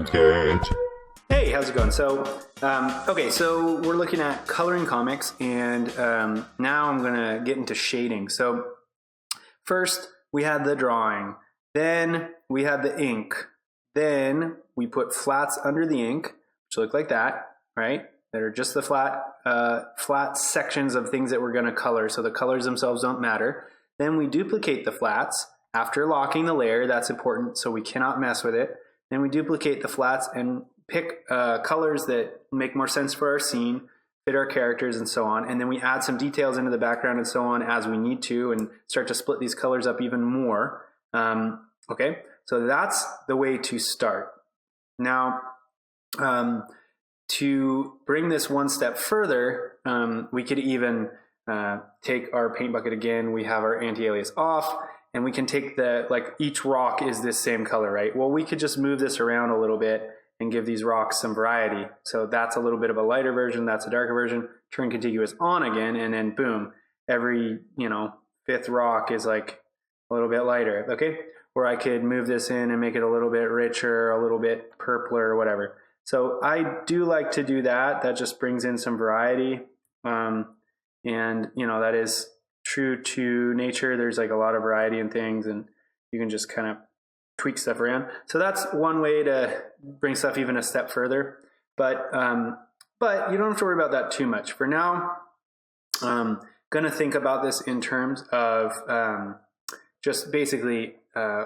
yamsketch. Hey, how's it going? Okay, so we're looking at coloring comics, and now I'm gonna get into shading. So first we had the drawing, then we had the ink, then we put flats under the ink, which look like that, right? That are just the flat sections of things that we're gonna color, so the colors themselves don't matter. Then we duplicate the flats after locking the layer. That's important, so we cannot mess with it. Then we duplicate the flats and pick colors that make more sense for our scene, fit our characters, and so on. And then we add some details into the background and so on as we need to, and start to split these colors up even more. Okay, so that's the way to start. Now, to bring this one step further, we could even take our paint bucket again. We have our anti-alias off, and we can take each rock is this same color, right? Well, we could just move this around a little bit and give these rocks some variety. So that's a little bit of a lighter version, that's a darker version, turn contiguous on again, and then boom, every, fifth rock is like a little bit lighter, okay? Or I could move this in and make it a little bit richer, a little bit purpler, or whatever. So I do like to do that. That just brings in some variety. And that is true to nature. There's like a lot of variety in things, and you can just kind of tweak stuff around. So that's one way to bring stuff even a step further. But you don't have to worry about that too much. For now, I'm going to think about this in terms of just basically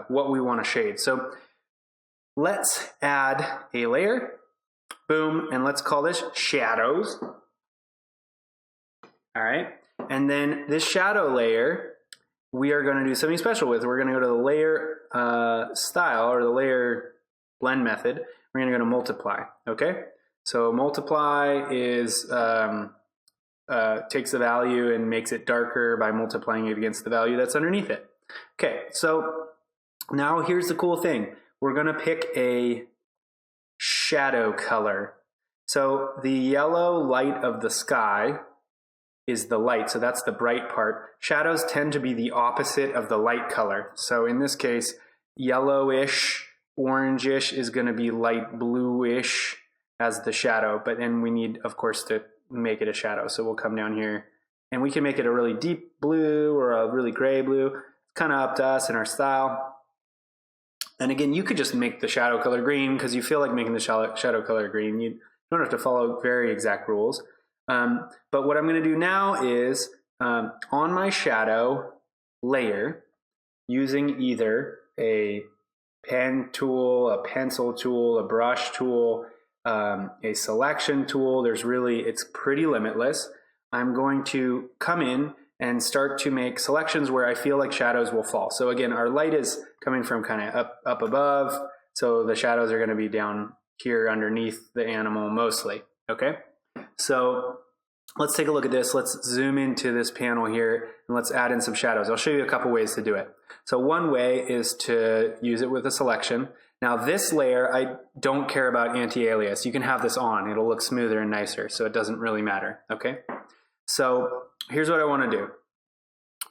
what we want to shade. So let's add a layer. Boom. And let's call this shadows. All right. And then this shadow layer, we are going to do something special with. We're going to go to the layer style, or the layer blend method. We're going to go to multiply. Okay. So multiply is takes the value and makes it darker by multiplying it against the value that's underneath it. Okay. So now here's the cool thing. We're going to pick a shadow color. So the yellow light of the sky is the light, so that's the bright part. Shadows tend to be the opposite of the light color. So in this case, yellowish, orangish is going to be light bluish as the shadow, but then we need, of course, to make it a shadow. So we'll come down here, and we can make it a really deep blue or a really gray blue. It's kind of up to us and our style. And again, you could just make the shadow color green because you feel like making the shadow color green. You don't have to follow very exact rules. But what I'm going to do now is on my shadow layer, using either a pen tool, a pencil tool, a brush tool, a selection tool, it's pretty limitless. I'm going to come in and start to make selections where I feel like shadows will fall. So again, our light is coming from kind of up above, so the shadows are going to be down here underneath the animal mostly, okay? So let's take a look at this. Let's zoom into this panel here, and let's add in some shadows. I'll show you a couple ways to do it. So one way is to use it with a selection. Now this layer, I don't care about anti-alias. You can have this on. It'll look smoother and nicer, so it doesn't really matter, okay? So here's what I want to do.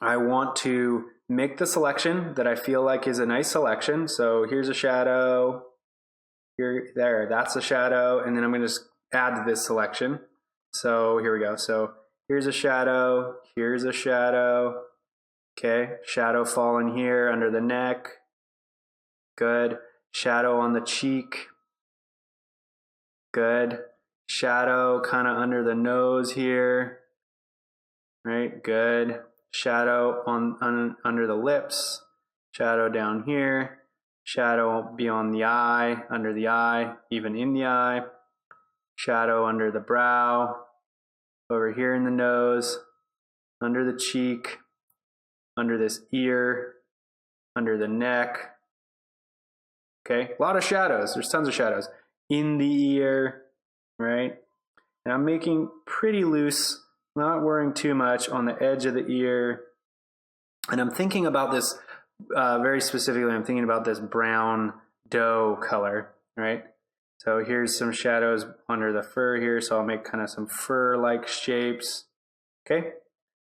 I want to make the selection that I feel like is a nice selection. So here's a shadow, there, that's a shadow, and then I'm going to just add this selection. So here we go. So here's a shadow, okay, shadow falling here under the neck, good, shadow on the cheek, good, shadow kind of under the nose here, right, good, shadow under the lips, shadow down here, shadow beyond the eye, under the eye, even in the eye, shadow under the brow, over here in the nose, under the cheek, under this ear, under the neck. Okay, a lot of shadows. There's tons of shadows. In the ear, right? And I'm making pretty loose, not worrying too much on the edge of the ear. And I'm thinking about this very specifically. I'm thinking about this brown doe color, right? So here's some shadows under the fur here, so I'll make kind of some fur-like shapes, okay?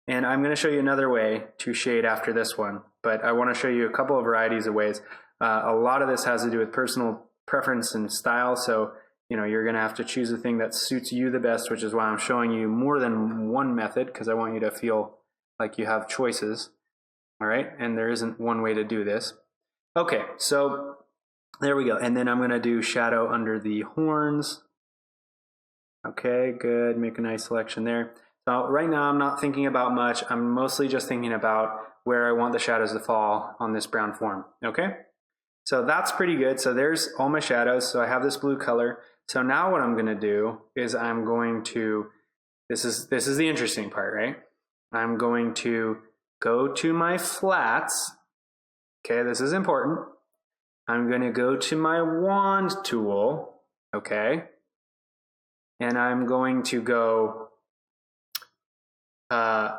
And I'm going to show you another way to shade after this one, but I want to show you a couple of varieties of ways. A lot of this has to do with personal preference and style. So, you're going to have to choose the thing that suits you the best, which is why I'm showing you more than one method, because I want you to feel like you have choices. All right. And there isn't one way to do this. Okay. So there we go. And then I'm going to do shadow under the horns. Okay, good. Make a nice selection there. So right now I'm not thinking about much. I'm mostly just thinking about where I want the shadows to fall on this brown form. Okay. So that's pretty good. So there's all my shadows. So I have this blue color. So now what I'm going to do is I'm going to, this is the interesting part, right? I'm going to go to my flats. Okay, this is important. I'm going to go to my wand tool. Okay. And I'm going to go, I'm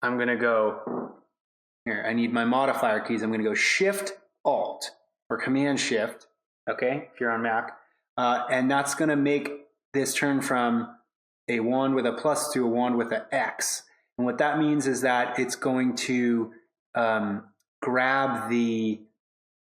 going to go, here, I need my modifier keys. I'm going to go Shift Alt or Command Shift. Okay, if you're on Mac. And that's going to make this turn from a wand with a plus to a wand with an X. And what that means is that it's going to grab the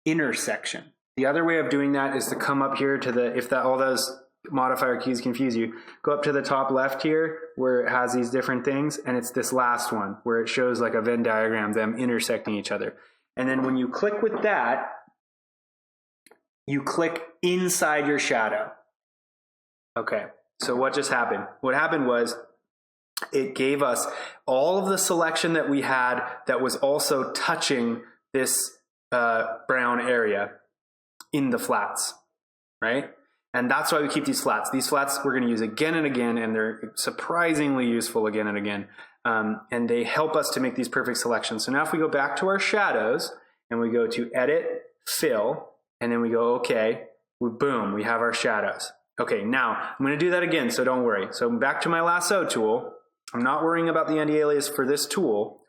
intersection. The other way of doing that is to come up here to the, if that all those modifier keys confuse you, go up to the top left here where it has these different things, and it's this last one where it shows like a Venn diagram, them intersecting each other. And then when you click with that, you click inside your shadow. Okay, so what just happened? What happened was it gave us all of the selection that we had that was also touching this brown area in the flats, right? And that's why we keep these flats. These flats we're going to use again and again, and they're surprisingly useful again and again. And they help us to make these perfect selections. So now if we go back to our shadows and we go to Edit, Fill, and then we go OK, boom, we have our shadows. Okay, now I'm going to do that again, so don't worry. So back to my lasso tool. I'm not worrying about the anti-alias for this tool,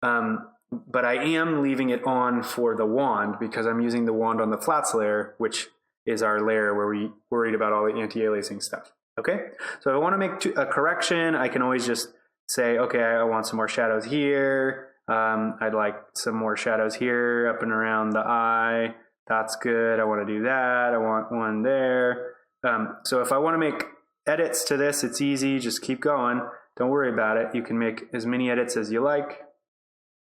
but I am leaving it on for the wand because I'm using the wand on the flats layer, which is our layer where we worried about all the anti-aliasing stuff. Okay, so if I want to make a correction, I can always just say, okay, I want some more shadows here. I'd like some more shadows here up and around the eye. That's good. I want to do that. I want one there. So if I want to make edits to this, it's easy. Just keep going. Don't worry about it. You can make as many edits as you like.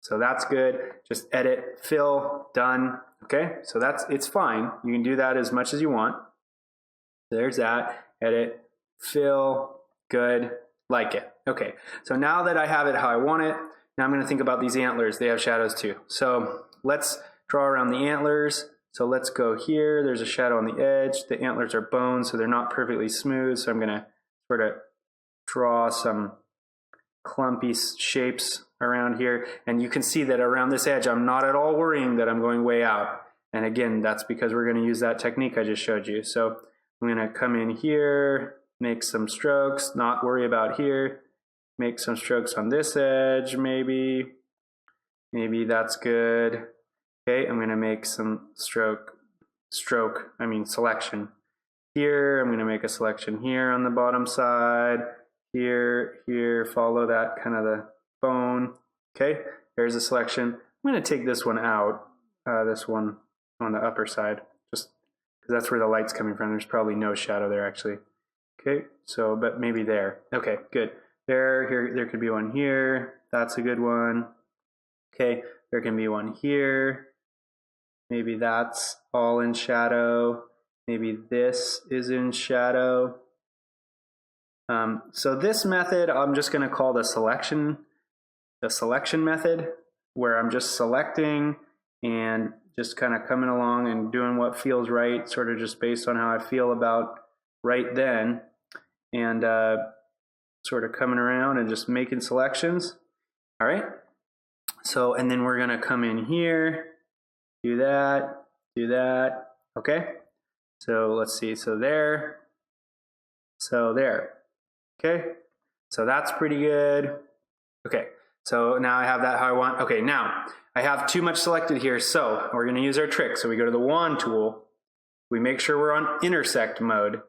So that's good. Just edit, fill, done. Okay, so it's fine. You can do that as much as you want. There's that. Edit, fill, good, like it. Okay, so now that I have it how I want it, now I'm going to think about these antlers. They have shadows too. So let's draw around the antlers. So let's go here. There's a shadow on the edge. The antlers are bone, so they're not perfectly smooth. So I'm going to sort of draw some clumpy shapes around here. And you can see that around this edge, I'm not at all worrying that I'm going way out. And again, that's because we're going to use that technique I just showed you. So I'm going to come in here, make some strokes, not worry about here. Make some strokes on this edge, maybe. Maybe that's good. Okay, I'm going to make some selection here. I'm going to make a selection here on the bottom side. Here, follow that kind of the bone. Okay, there's a selection. I'm going to take this one out, this one on the upper side, just because that's where the light's coming from. There's probably no shadow there actually. Okay, so, but maybe there. Okay, good. There could be one here. That's a good one. Okay, there can be one here. Maybe that's all in shadow. Maybe this is in shadow. So this method, I'm just going to call the selection method, where I'm just selecting and just kind of coming along and doing what feels right, sort of just based on how I feel about right then, and sort of coming around and just making selections. All right. So, and then we're going to come in here, do that. Okay. So let's see. So there. Okay. So that's pretty good. Okay. So now I have that how I want. Okay. Now I have too much selected here. So we're going to use our trick. So we go to the wand tool. We make sure we're on intersect mode.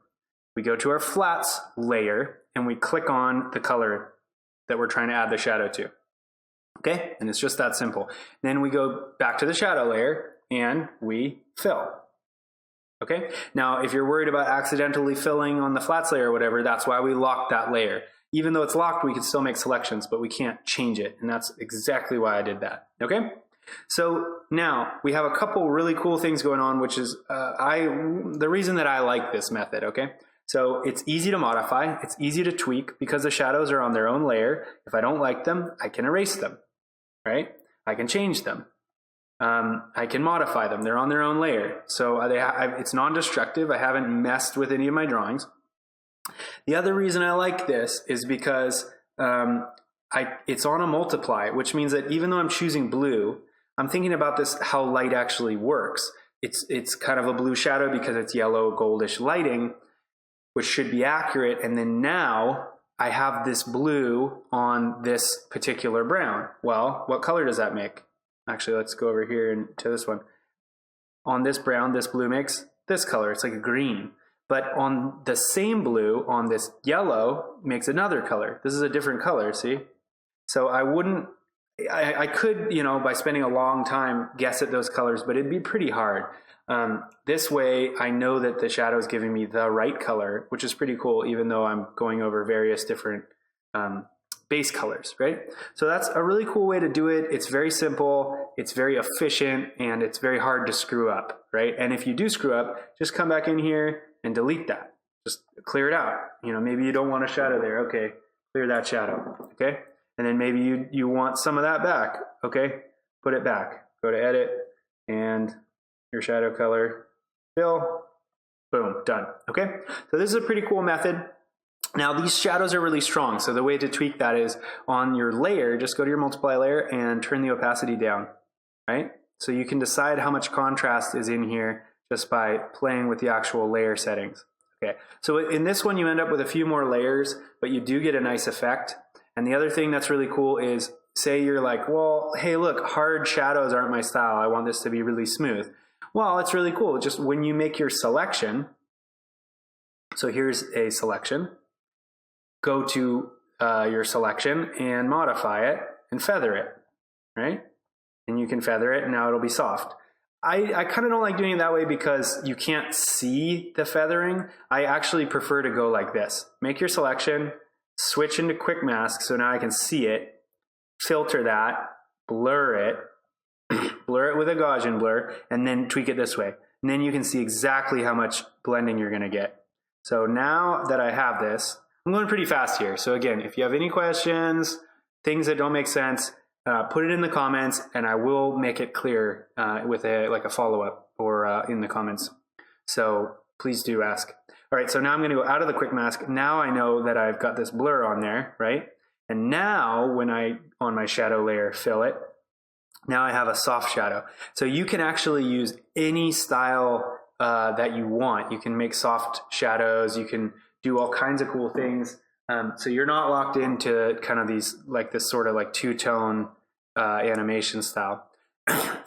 We go to our flats layer and we click on the color that we're trying to add the shadow to. Okay, and it's just that simple. Then we go back to the shadow layer and we fill. Okay, now if you're worried about accidentally filling on the flats layer or whatever, that's why we locked that layer. Even though it's locked, we can still make selections, but we can't change it, and that's exactly why I did that. Okay, so now we have a couple really cool things going on, which is the reason that I like this method. Okay, so it's easy to modify, it's easy to tweak because the shadows are on their own layer. If I don't like them, I can erase them, right? I can change them. I can modify them. They're on their own layer. So it's non-destructive. I haven't messed with any of my drawings. The other reason I like this is because it's on a multiply, which means that even though I'm choosing blue, I'm thinking about this, how light actually works. It's kind of a blue shadow because it's yellow goldish lighting, which should be accurate. And then now I have this blue on this particular brown. Well, what color does that make? Actually, let's go over here and to this one. On this brown, this blue makes this color. It's like a green. But on the same blue, on this yellow, makes another color. This is a different color, see? So I could, you know, by spending a long time, guess at those colors, but it'd be pretty hard. This way, I know that the shadow is giving me the right color, which is pretty cool, even though I'm going over various different base colors, right? So that's a really cool way to do it. It's very simple, it's very efficient, and it's very hard to screw up, right? And if you do screw up, just come back in here and delete that. Just clear it out. You know, maybe you don't want a shadow there. Okay, clear that shadow, okay? And then maybe you want some of that back, okay? Put it back. Go to edit and your shadow color, fill, boom, done, okay? So this is a pretty cool method. Now these shadows are really strong, so the way to tweak that is on your layer, just go to your multiply layer and turn the opacity down, right? So you can decide how much contrast is in here just by playing with the actual layer settings. Okay, so in this one you end up with a few more layers, but you do get a nice effect. And the other thing that's really cool is, say you're like, well, hey look, hard shadows aren't my style, I want this to be really smooth. Well, it's really cool, just when you make your selection, so here's a selection, go to your selection and modify it and feather it, right? And you can feather it and now it'll be soft. I kind of don't like doing it that way because you can't see the feathering. I actually prefer to go like this. Make your selection, switch into quick mask so now I can see it, filter that, blur it, blur it with a Gaussian blur, and then tweak it this way. And then you can see exactly how much blending you're gonna get. So now that I have this, I'm going pretty fast here. So again, if you have any questions, things that don't make sense, put it in the comments and I will make it clear with a follow-up or in the comments. So please do ask. All right, so now I'm going to go out of the quick mask. Now I know that I've got this blur on there, right? And now when I, on my shadow layer, fill it, now I have a soft shadow. So you can actually use any style that you want. You can make soft shadows, you can do all kinds of cool things. So you're not locked into kind of these, like this sort of like two-tone animation style.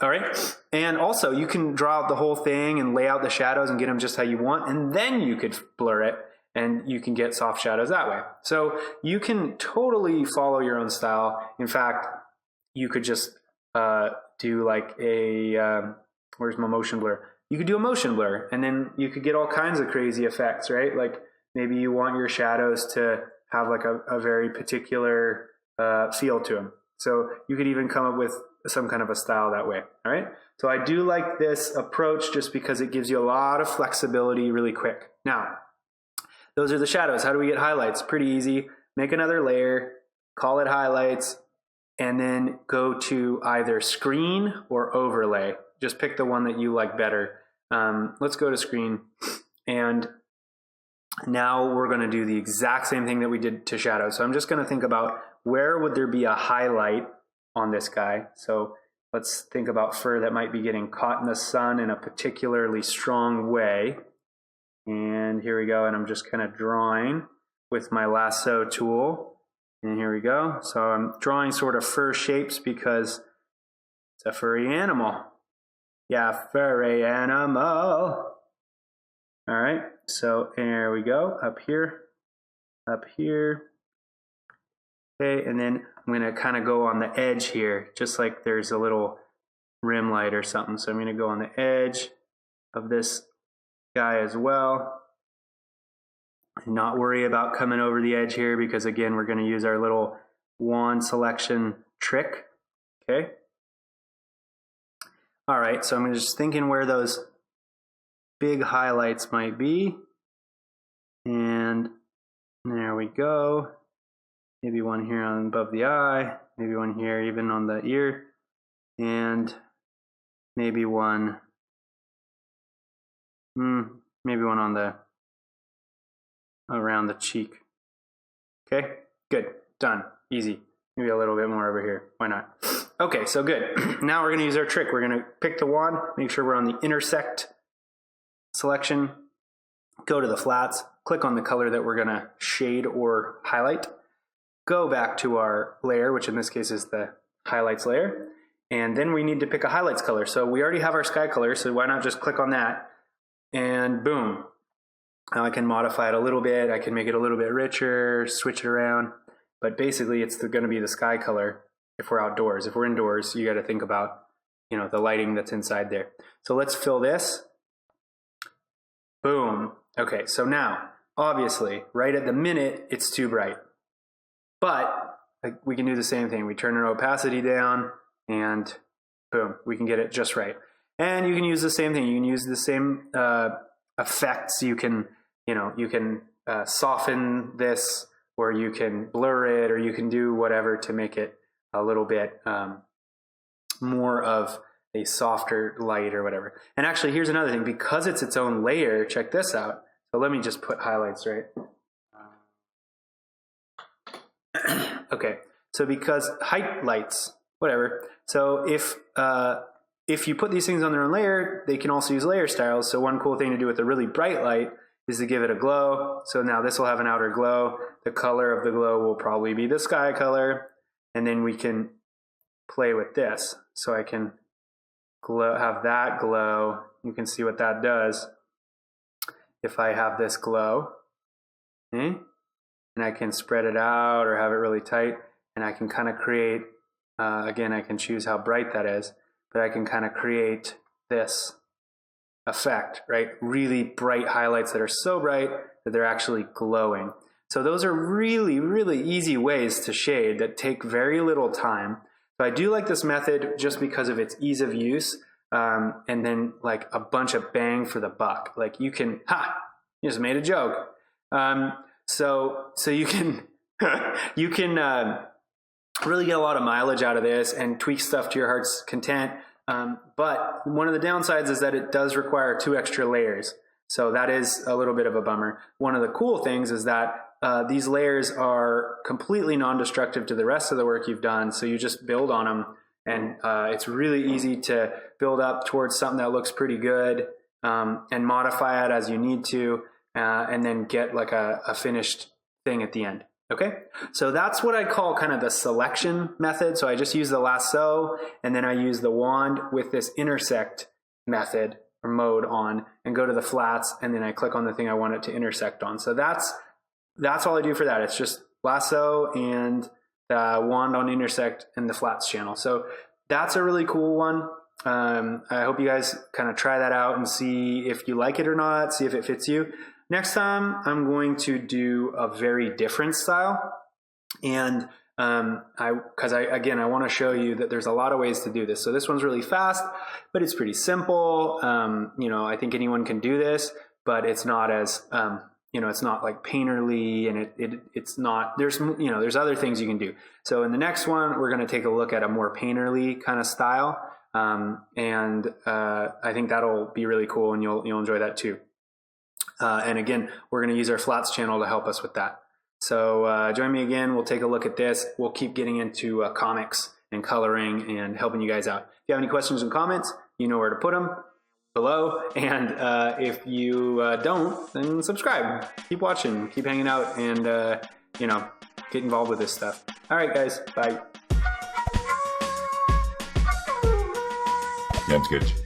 All right. And also you can draw out the whole thing and lay out the shadows and get them just how you want. And then you could blur it and you can get soft shadows that way. So you can totally follow your own style. In fact, you could just do like a, where's my motion blur? You could do a motion blur and then you could get all kinds of crazy effects, right? Like maybe you want your shadows to have like a very particular feel to them. So you could even come up with some kind of a style that way, all right? So I do like this approach just because it gives you a lot of flexibility really quick. Now, those are the shadows. How do we get highlights? Pretty easy. Make another layer, call it highlights, and then go to either screen or overlay. Just pick the one that you like better. Let's go to screen, and now we're going to do the exact same thing that we did to shadow. So I'm just going to think about where would there be a highlight on this guy. So let's think about fur that might be getting caught in the sun in a particularly strong way. And here we go. And I'm just kind of drawing with my lasso tool. And here we go. So I'm drawing sort of fur shapes because it's a furry animal. Yeah, furry animal. All right. So there we go. Up here. Up here. Okay, and then I'm going to kind of go on the edge here, just like there's a little rim light or something. So I'm going to go on the edge of this guy as well. Not worry about coming over the edge here because again, we're going to use our little wand selection trick. Okay. All right, so I'm just thinking where those big highlights might be. And there we go. Maybe one here on above the eye, maybe one here even on the ear, and maybe one on the around the cheek. Okay, good, done, easy. Maybe a little bit more over here, why not? Okay, so good. Now we're gonna use our trick. We're gonna pick the wand, make sure we're on the intersect selection, go to the flats, click on the color that we're gonna shade or highlight, go back to our layer, which in this case is the highlights layer, and then we need to pick a highlights color. So we already have our sky color, so why not just click on that, and boom. Now I can modify it a little bit, I can make it a little bit richer, switch it around, but basically it's gonna be the sky color if we're outdoors. If we're indoors, you gotta think about, you know, the lighting that's inside there. So let's fill this. Boom. Okay, so now, obviously, right at the minute, it's too bright. But we can do the same thing. We turn our opacity down, and boom, we can get it just right. And you can use the same thing. You can use the same effects. You can, soften this, or you can blur it, or you can do whatever to make it a little bit more of a softer light or whatever. And actually, here's another thing. Because it's its own layer, check this out. So let me just put highlights, right? Okay, so because height lights, whatever. So if you put these things on their own layer, they can also use layer styles. So one cool thing to do with a really bright light is to give it a glow. So now this will have an outer glow. The color of the glow will probably be the sky color. And then we can play with this. So I can have that glow. You can see what that does. If I have this glow, okay? And I can spread it out or have it really tight, and I can kind of create, again, I can choose how bright that is, but I can kind of create this effect, right? Really bright highlights that are so bright that they're actually glowing. So those are really, really easy ways to shade that take very little time. So I do like this method just because of its ease of use, and then like a bunch of bang for the buck. Like you can, you just made a joke. So you can you can really get a lot of mileage out of this and tweak stuff to your heart's content. But one of the downsides is that it does require 2 extra layers. So that is a little bit of a bummer. One of the cool things is that these layers are completely non-destructive to the rest of the work you've done. So you just build on them, and it's really easy to build up towards something that looks pretty good, and modify it as you need to, and then get like a finished thing at the end. Okay, so that's what I call kind of the selection method. So I just use the lasso, and then I use the wand with this intersect method or mode on, and go to the flats, and then I click on the thing I want it to intersect on. So that's all I do for that. It's just lasso and the wand on intersect and the flats channel. So that's a really cool one. I hope you guys kind of try that out and see if you like it or not, see if it fits you. Next time, I'm going to do a very different style. And because I want to show you that there's a lot of ways to do this. So this one's really fast, but it's pretty simple. I think anyone can do this, but it's not as, it's not like painterly, and it's not, there's other things you can do. So in the next one, we're going to take a look at a more painterly kind of style. I think that'll be really cool, and you'll enjoy that too. And again, we're going to use our flats channel to help us with that. So join me again. We'll take a look at this. We'll keep getting into comics and coloring and helping you guys out. If you have any questions and comments, you know where to put them below. And if you don't, then subscribe. Keep watching, keep hanging out, and get involved with this stuff. All right, guys. Bye. Yamsketch.